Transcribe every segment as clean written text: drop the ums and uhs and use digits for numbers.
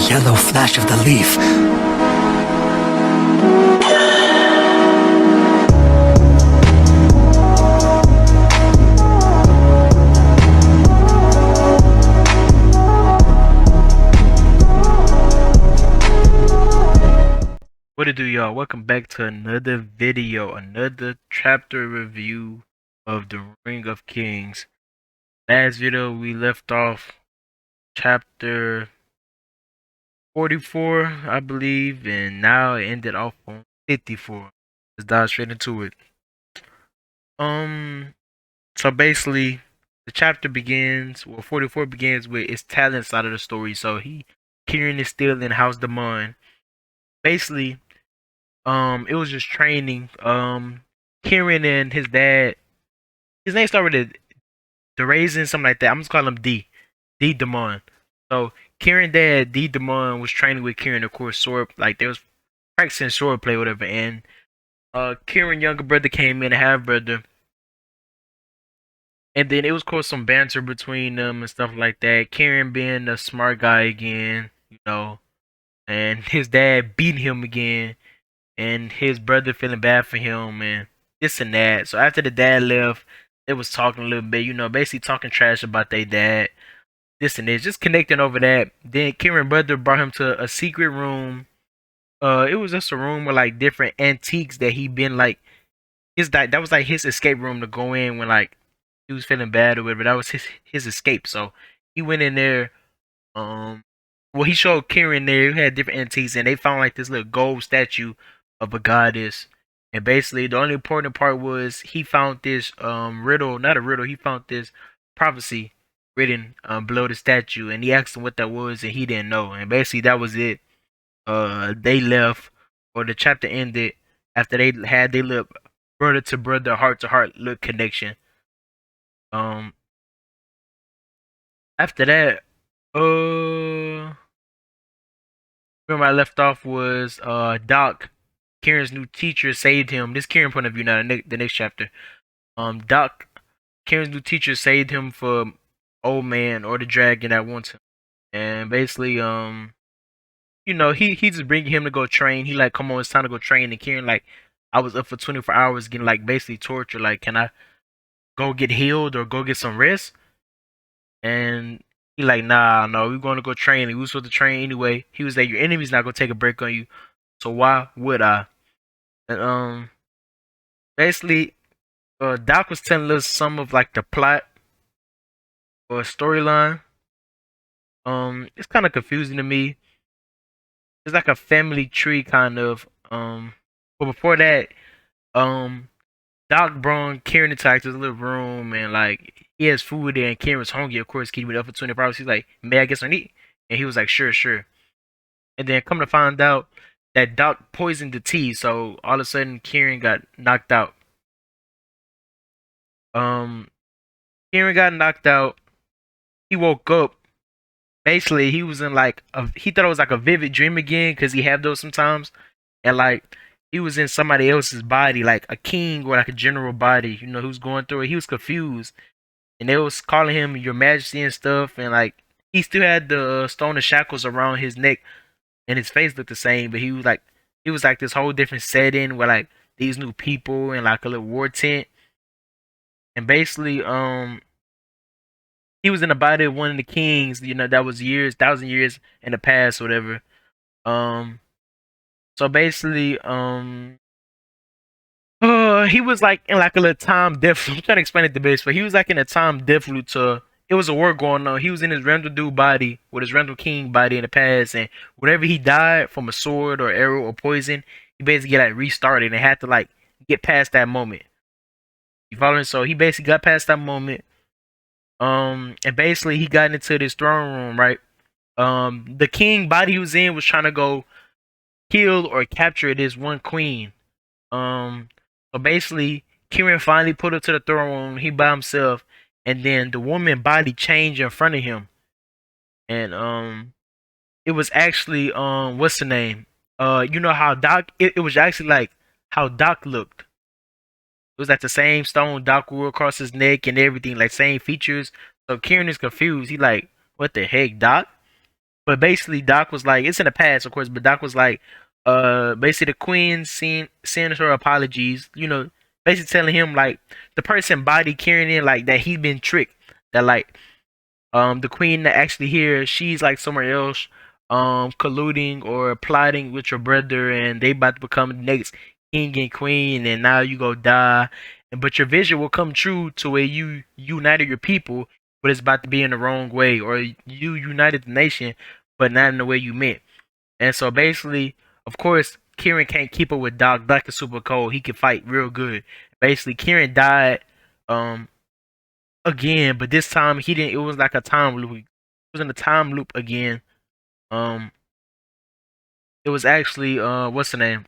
yellow flash of the leaf. What it do, y'all? Welcome back to another video, another chapter review of the Ring of Kings. Last video we left off chapter 44, I believe, and now it ended off on 54. Let's dive straight into it. So basically, the chapter begins, 44 begins with his talent side of the story. So Kieran is still in House Demon. Basically, it was just training. Kieran and his dad, his name started with the raisin, something like that. I'm just calling him D Demon. So Kieran dad D Demon was training with Kieran, of course, sword, like they was practicing sword play, whatever. And Kieran younger brother came in, half brother, and then it was, of course, some banter between them and stuff like that. Kieran being a smart guy again, and his dad beating him again, and his brother feeling bad for him and this and that. So after the dad left, they was talking a little bit, basically talking trash about their dad, this and this, just connecting over that. Then Kieran brother brought him to a secret room. It was just a room with like different antiques that he been like that was like his escape room to go in when like he was feeling bad or whatever. That was his escape. So he went in there. Um, well, he showed Kieran there. He had different antiques, and they found like this little gold statue of a goddess. And basically, the only important part was he found this riddle, not a riddle. He found this prophecy written below the statue, and he asked him what that was, and he didn't know. And basically, that was it. They left, or the chapter ended after they had their little brother to brother, heart to heart little connection. Um, After that, remember I left off was Doc, Kieran's new teacher, saved him. This Kieran point of view now. The next chapter. Doc, Kieran's new teacher, saved him from old man or the dragon that wants him, and basically, he just bringing him to go train. He like, come on, it's time to go train. And Kieran like, I was up for 24 hours getting like basically tortured. Like, can I go get healed or go get some rest? And he like, nah, no, we're going to go train. We was supposed to train anyway. He was like, your enemy's not gonna take a break on you, so why would I? And basically, Doc was telling us some of like the plot or storyline. It's kind of confusing to me. It's like a family tree kind of. But before that, um, Doc brought Kieran into like this little room, and like he has food there, and Kieran's hungry. Of course, keeping it up for 24 hours. He's like, "May I get some eat?" And he was like, "Sure, sure." And then come to find out that Doc poisoned the tea, so all of a sudden Kieran got knocked out. Um, Kieran got knocked out. He woke up. Basically, he was in like he thought it was like a vivid dream again because he have those sometimes, and like he was in somebody else's body, like a king or like a general body, who's going through it. He was confused, and they was calling him Your Majesty and stuff, and like he still had the stone of shackles around his neck, and his face looked the same, but he was like this whole different setting with like these new people and like a little war tent, and basically he was in the body of one of the kings, that was years, thousand years in the past, or whatever. Um, so basically, he was like in like a little time death. I'm trying to explain it the best, but he was like in a time death loop. To It was a war going on. He was in his Randall dude body with his Randall King body in the past, and whenever he died from a sword or arrow or poison, he basically like restarted and had to like get past that moment. You following? So he basically got past that moment. And basically he got into this throne room, right? The king body he was in was trying to go kill or capture this one queen. Um, so basically, Kieran finally put her to the throne room. He by himself, and then the woman body changed in front of him, and it was actually what's the name? You know how Doc? It was actually like how Doc looked. It was like the same stone Doc wore across his neck and everything, like same features. So Kieran is confused. He like, what the heck, Doc? But basically, Doc was like, it's in the past, of course, but Doc was like, basically the queen sends her apologies, basically telling him like the person body carrying it, like that he's been tricked, that like the queen that actually here, she's like somewhere else, colluding or plotting with your brother, and they about to become the next king and queen, and now you go die, and but your vision will come true to where you united your people, but it's about to be in the wrong way, or you united the nation, but not in the way you meant. And so basically, of course, Kieran can't keep up with Doc. Doc is super cold. He can fight real good. Basically, Kieran died um again, but this time he didn't. It was like a time loop. It was in a time loop again. Um, it was actually what's the name?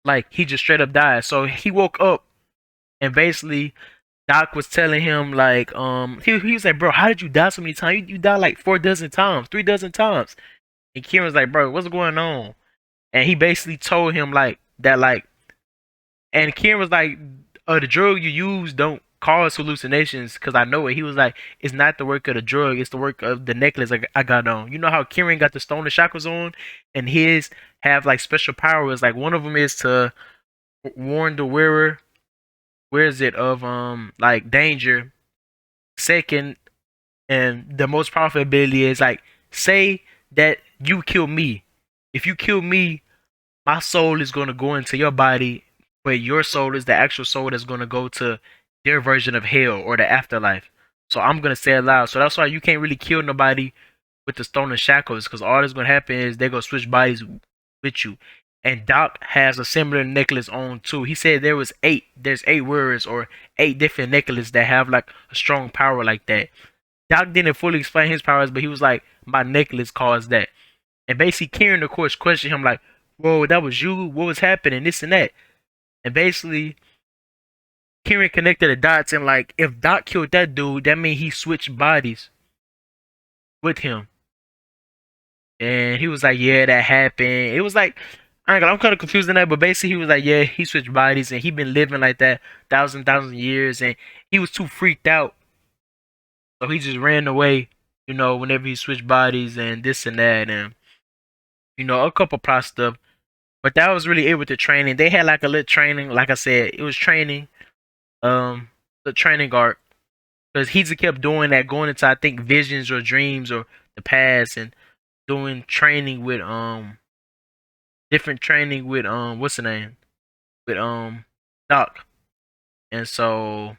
Like he just straight up died. So he woke up and basically Doc was telling him like he was like, bro, how did you die so many times? You died like 4 dozen times, 3 dozen times. And Kieran was like, bro, what's going on? And he basically told him like that like, and Kieran was like, the drug you use don't cause hallucinations because I know it. He was like, it's not the work of the drug, it's the work of the necklace I got on. You know how Kieran got the stone of chakras on, and his have like special powers. Like one of them is to warn the wearer, where is it, of like danger. Second, and the most powerful ability is like, say that you kill me. If you kill me, my soul is gonna go into your body, but your soul is the actual soul that's gonna go to their version of hell or the afterlife. So I'm gonna say it loud. So that's why you can't really kill nobody with the stone and shackles, because all that's gonna happen is they're gonna switch bodies with you. And Doc has a similar necklace on too. He said there was eight. There's 8 words or 8 different necklaces that have like a strong power like that. Doc didn't fully explain his powers, but he was like, my necklace caused that. And basically, Kieran, of course, questioned him like, "Whoa, that was you? What was happening? This and that." And basically, Kieran connected the dots and like, if Doc killed that dude, that means he switched bodies with him. And he was like, "Yeah, that happened." It was like, I'm kind of confused in that, but basically, he was like, "Yeah, he switched bodies and he been living like that thousand years, and he was too freaked out, so he just ran away." Whenever he switched bodies and this and that, and a couple plot stuff. But that was really it with the training. They had like a little training. Like I said, it was training. The training arc, because he just kept doing that, going into I think visions or dreams or the past, and doing training with different training with what's the name, with Doc. And so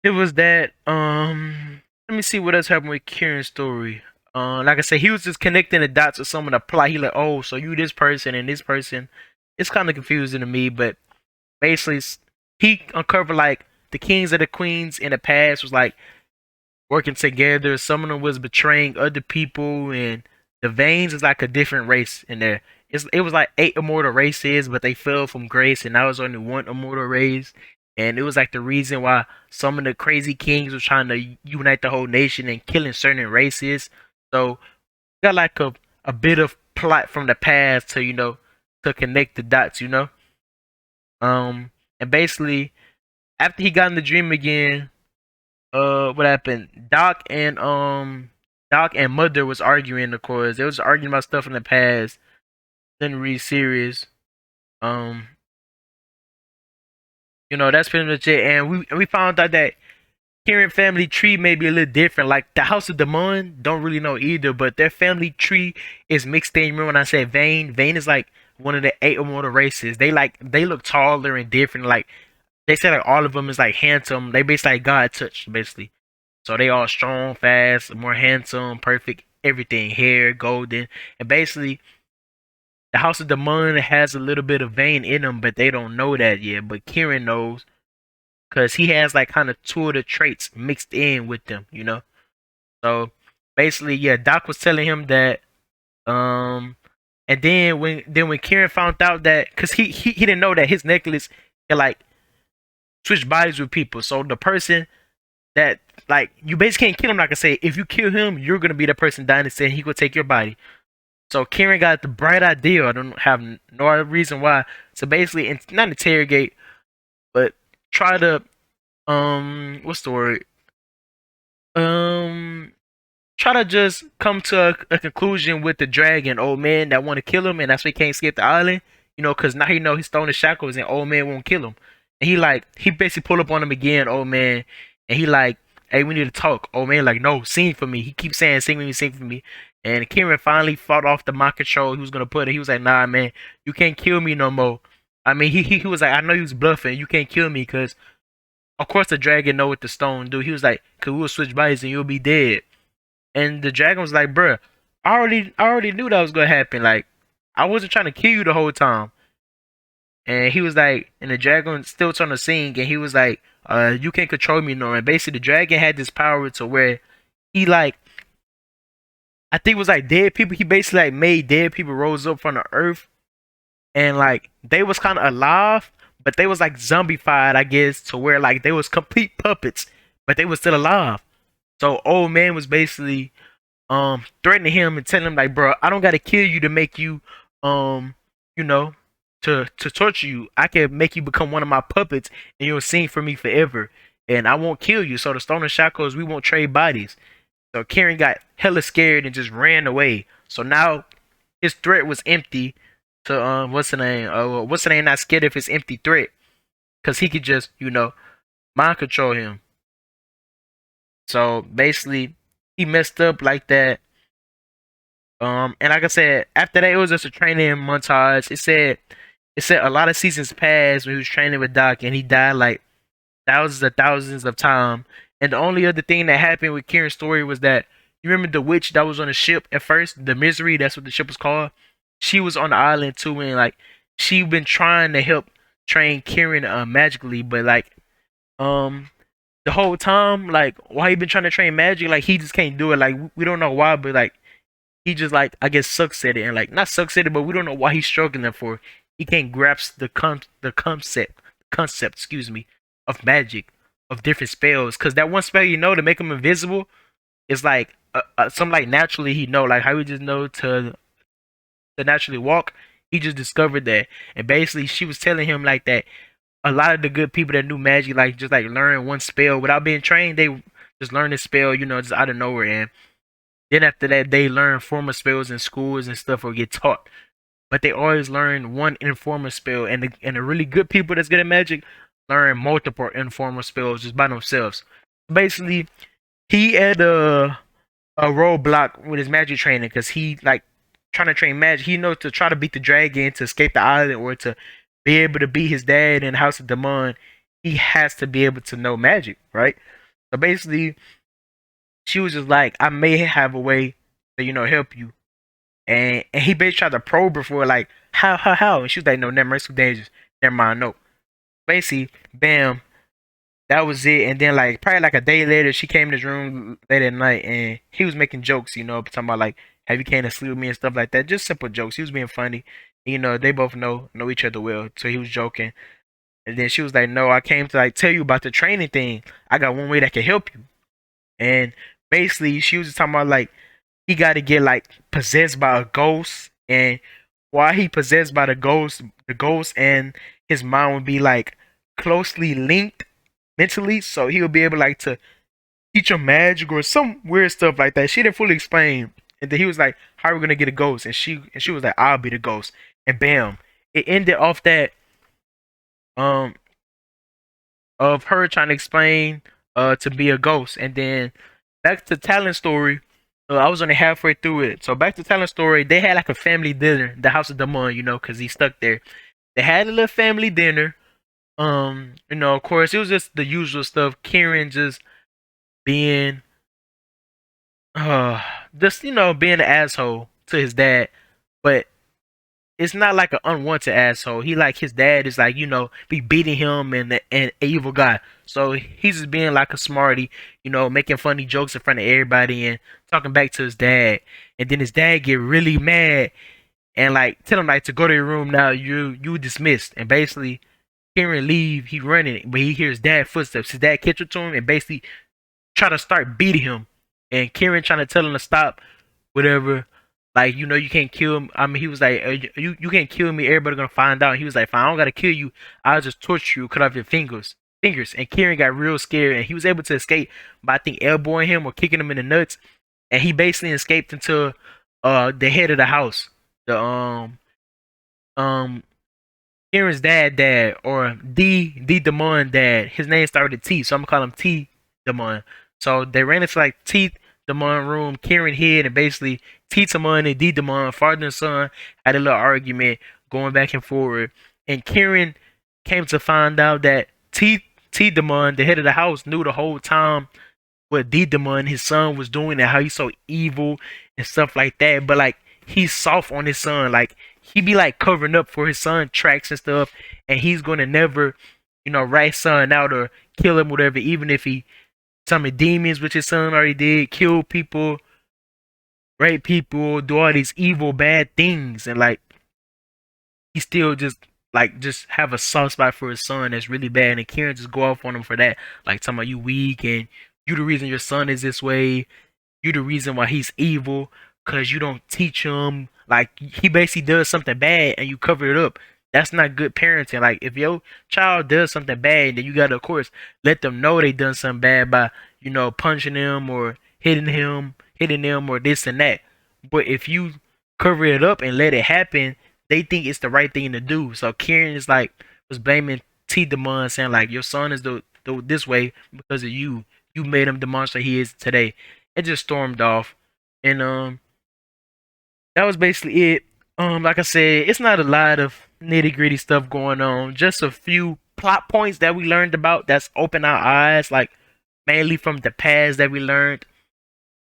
it was that. Let me see what else happened with Kieran's story. Like I said, he was just connecting the dots with some of the plot. He like, oh, so you this person and this person. It's kind of confusing to me, but basically he uncovered like the kings and the queens in the past was like working together. Some of them was betraying other people, and the Veins is like a different race in there. It was like 8 immortal races, but they fell from grace, and now it's only one immortal race. And it was like the reason why some of the crazy kings were trying to unite the whole nation and killing certain races. So got like a bit of plot from the past to to connect the dots. Um, and basically after he got in the dream again, what happened? Doc and Mother was arguing, of course. They was arguing about stuff in the past. Didn't read serious. Um, that's pretty much it. And we found out that Kieran family tree may be a little different. Like the House of Demon, don't really know either, but their family tree is mixed in. Remember when I said Vane? Vane is like one of the 8 immortal races. They look taller and different. Like they said, like all of them is like handsome. They basically like God touched, basically. So they all strong, fast, more handsome, perfect, everything, hair, golden, and basically the House of Demon has a little bit of vein in them, but they don't know that yet. But Kieran knows because he has like kind of two of the traits mixed in with them. So basically, yeah, Doc was telling him that, and then when Kieran found out that, because he didn't know that his necklace can like switch bodies with people. So the person that like you basically can't kill him. Like I say, if you kill him, you're gonna be the person dying instead. He could take your body. So Kieran got the bright idea. I don't have no other reason why. So basically, not interrogate, but try to what's the word? Um, try to just come to a conclusion with the dragon, old man that want to kill him, and that's why he can't escape the island. You know, because now he know he's throwing the shackles, and old man won't kill him. And he basically pull up on him again, old man, and he like, hey, we need to talk. Old man like, no, sing for me. He keeps saying, sing for me. And Kieran finally fought off the mind control he was gonna put it. He was like, nah, man, you can't kill me no more. I mean, he was like, I know you was bluffing. You can't kill me because, of course, the dragon know what the stone do. He was like, cause we'll switch bodies and you'll be dead. And the dragon was like, bruh, I already knew that was gonna happen. Like, I wasn't trying to kill you the whole time. And he was like, and the dragon still trying to sing, and he was like, you can't control me no more. And basically, the dragon had this power to where he like, I think it was like dead people. He basically like made dead people rose up from the earth, and like they was kind of alive, but they was like zombified, I guess, to where like they was complete puppets, but they was still alive. So old man was basically threatening him and telling him like, bro, I don't gotta kill you to make you you know to torture you. I can make you become one of my puppets and you'll sing for me forever. And I won't kill you. So the stone and shackles, we won't trade bodies. So Kieran got hella scared and just ran away. So now his threat was empty to what's the name? What's the name? Not scared of his empty threat because he could just mind control him. So basically, he messed up like that. And like I said, after that, it was just a training montage. It said a lot of seasons passed when he was training with Doc, and he died like thousands of times. And the only other thing that happened with Kieran's story was that you remember the witch that was on the ship at first, the Misery. That's what the ship was called. She was on the island too, and like she been trying to help train Kieran magically, but like um the whole time, like why he been trying to train magic, like he just can't do it. Like we don't know why, but like he just like I guess sucks at it, and like not sucks at it, but we don't know why he's struggling for. He can't grasp the concept, excuse me, of magic, of different spells. Cause that one spell to make him invisible is like some like naturally he know, like how he just know to naturally walk. He just discovered that, and basically she was telling him like that. A lot of the good people that knew magic, like just like learn one spell without being trained, they just learn this spell, just out of nowhere, and then after that, they learn formal spells in schools and stuff or get taught. But they always learn one informal spell, and the really good people that's good at magic learn multiple informal spells just by themselves. Basically, he had a roadblock with his magic training because he like trying to train magic. He knows to try to beat the dragon to escape the island or to be able to beat his dad in the House of Demon. He has to be able to know magic, right? So basically, she was just like, I may have a way to help you, and he basically tried to probe her for like how, and she was like, no, never mind, it's too dangerous. Never mind, no. Basically, bam, that was it. And then like probably like a day later, she came in his room late at night, and he was making jokes, talking about like, have you came to sleep with me and stuff like that. Just simple jokes. He was being funny. They both know each other well, so he was joking. And then she was like, no, I came to like tell you about the training thing. I got one way that can help you. And basically, she was just talking about like he got to get like possessed by a ghost, and while he possessed by the ghost and his mind would be like closely linked mentally, so he'll be able like to teach him magic or some weird stuff like that. She didn't fully explain, and then he was like, "How are we gonna get a ghost?" And she was like, "I'll be the ghost." And bam, it ended off that um of her trying to explain to be a ghost, and then back to Talon story. I was only halfway through it. So back to Talon story, they had like a family dinner, the House of Damon, because he's stuck there. They had a little family dinner. Of course, it was just the usual stuff. Kieran just being, uh, just being an asshole to his dad, but it's not like an unwanted asshole. He like his dad is like be beating him and an evil guy. So he's just being like a smarty, making funny jokes in front of everybody and talking back to his dad. And then his dad get really mad and like tell him like to go to your room now. You dismissed. And basically Kieran leave. He running, but he hears dad footsteps. His dad catch up to him and basically try to start beating him. And Kieran trying to tell him to stop, whatever. Like you can't kill him. I mean, he was like, you can't kill me. Everybody gonna find out. And he was like, fine, I don't gotta kill you. I'll just torture you, cut off your fingers. And Kieran got real scared, and he was able to escape by I think elbowing him or kicking him in the nuts. and he basically escaped into the head of the house, the um Kieran's dad, or D Demon dad. His name started with T, so I'm gonna call him T Demon. So they ran into like T Demon room. Kieran hid, and basically T Demon and D Demon, father and son, had a little argument going back and forward. And Kieran came to find out that T Demon, the head of the house, knew the whole time what D Demon, his son, was doing and how he's so evil and stuff like that. But like he's soft on his son. Like he be like covering up for his son tracks and stuff, and he's gonna never, rat son out or kill him, whatever, even if he summon demons, which his son already did, kill people, rape people, do all these evil bad things, and like he still just have a soft spot for his son that's really bad, and Kieran just go off on him for that, like talking about you weak and you the reason your son is this way, you the reason why he's evil, cause you don't teach him. Like he basically does something bad and you cover it up. That's not good parenting. Like if your child does something bad, then you gotta of course let them know they done something bad by punching them or hitting them or this and that. But if you cover it up and let it happen, they think it's the right thing to do. So Kieran is like was blaming T Demon, saying like your son is the this way because of you. You made him the monster he is today. It just stormed off, and that was basically it. Like I said, it's not a lot of nitty gritty stuff going on. Just a few plot points that we learned about that's opened our eyes, like mainly from the past that we learned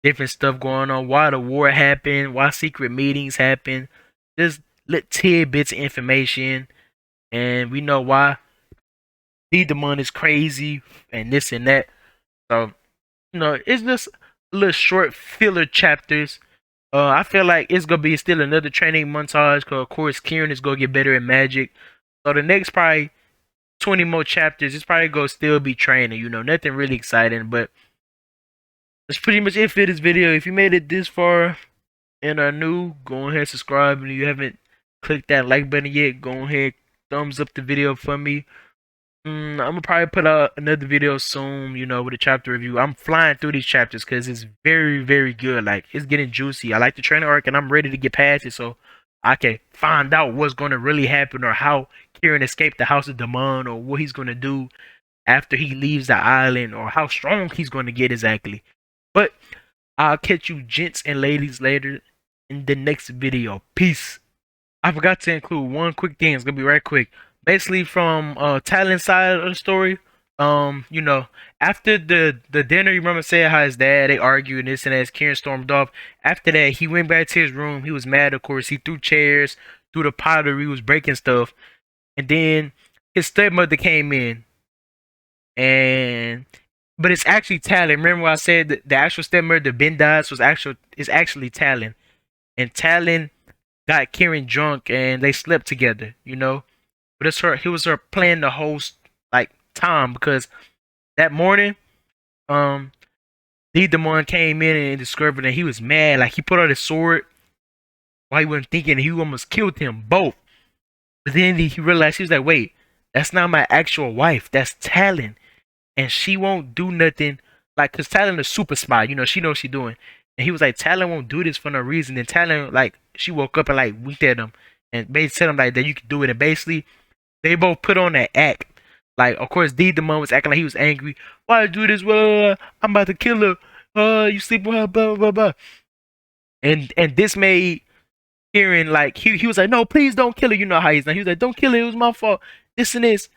different stuff going on. Why the war happened? Why secret meetings happen? Just little tidbits of information, and we know why D Demon is crazy and this and that. So it's just little short filler chapters. I feel like it's gonna be still another training montage because of course Kieran is gonna get better at magic. So the next probably 20 more chapters, it's probably gonna still be training. Nothing really exciting, but that's pretty much it for this video. If you made it this far and are new, go ahead and subscribe. And if you haven't clicked that like button yet, go ahead thumbs up the video for me. I'm gonna probably put out another video soon, with a chapter review. I'm flying through these chapters because it's very, very good. Like, it's getting juicy. I like the training arc and I'm ready to get past it so I can find out what's gonna really happen or how Kieran escaped the House of Demon or what he's gonna do after he leaves the island or how strong he's gonna get exactly. But I'll catch you gents and ladies later in the next video. Peace. I forgot to include one quick thing. It's gonna be right quick. Basically, from Talon's side of the story, after the dinner, you remember saying how his dad they argued and this and that. As Kieran stormed off. After that, he went back to his room. He was mad, of course. He threw chairs, threw the pottery, was breaking stuff, and then his stepmother came in, and but it's actually Talon. Remember what I said that the actual stepmother, the Bendice, is actually Talon, and Talon got Kieran drunk and they slept together, But it's her. He was her plan the whole like time because that morning, um, D Demon came in and discovered that he was mad. Like he put out his sword while he wasn't thinking. He almost killed him both. But then he realized he was like, "Wait, that's not my actual wife. That's Talon, and she won't do nothing." Like, cause Talon is super spy. She knows what she's doing. And he was like, "Talon won't do this for no reason." And Talon, like, she woke up and like winked at him and basically said him like that you could do it. And basically they both put on that act. Like, of course, D Demon was acting like he was angry. Why do this? I'm about to kill her. You sleep with her, blah blah blah. And this made Kieran like he was like, no, please don't kill her. You know how he's like. He was like, don't kill her. It was my fault. This and this.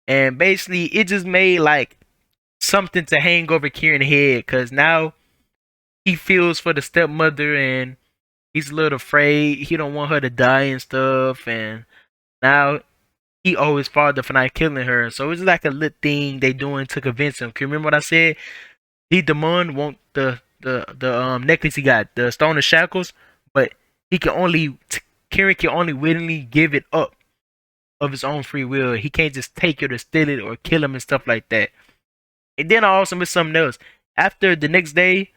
And basically, it just made like something to hang over Kieran's head because now he feels for the stepmother and he's a little afraid. He don't want her to die and stuff. And now he owed his father for not killing her. So it's like a little thing they doing to convince him. Can you remember what I said? D Demon want the necklace he got, the Stone of Shackles, but he can only Kieran can only willingly give it up of his own free will. He can't just take it or steal it or kill him and stuff like that. And then I also missed something else. After the next day,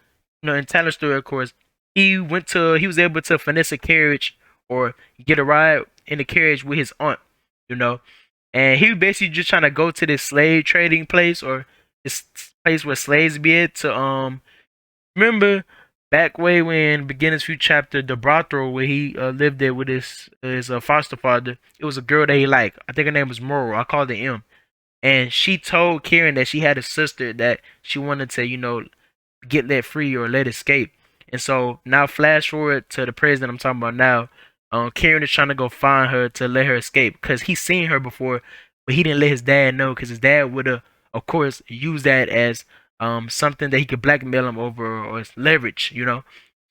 in Talon's story, of course, he was able to finesse a carriage or get a ride in the carriage with his aunt, and he was basically just trying to go to this slave trading place or this place where slaves be at to remember back way when beginners few chapter the brothel where he lived there with his foster father. It was a girl that he liked. I think her name was Moro. I called her M. And she told Karen that she had a sister that she wanted to, get let free or let escape. And so now flash forward to the president I'm talking about now. Karen is trying to go find her to let her escape because he's seen her before, but he didn't let his dad know because his dad would have, of course, used that as something that he could blackmail him over or leverage.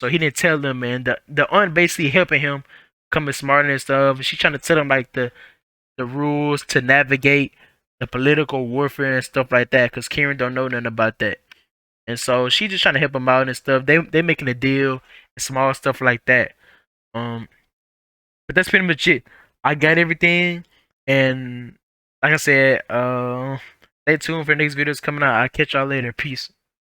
So he didn't tell them, and the aunt basically helping him becoming smarter and stuff. She's trying to tell him like the rules to navigate the political warfare and stuff like that because Karen don't know nothing about that. And so she just trying to help him out and stuff. They making a deal and small stuff like that. Um, but that's pretty much it. I got everything, and like I said, stay tuned for the next videos coming out. I'll catch y'all later. Peace.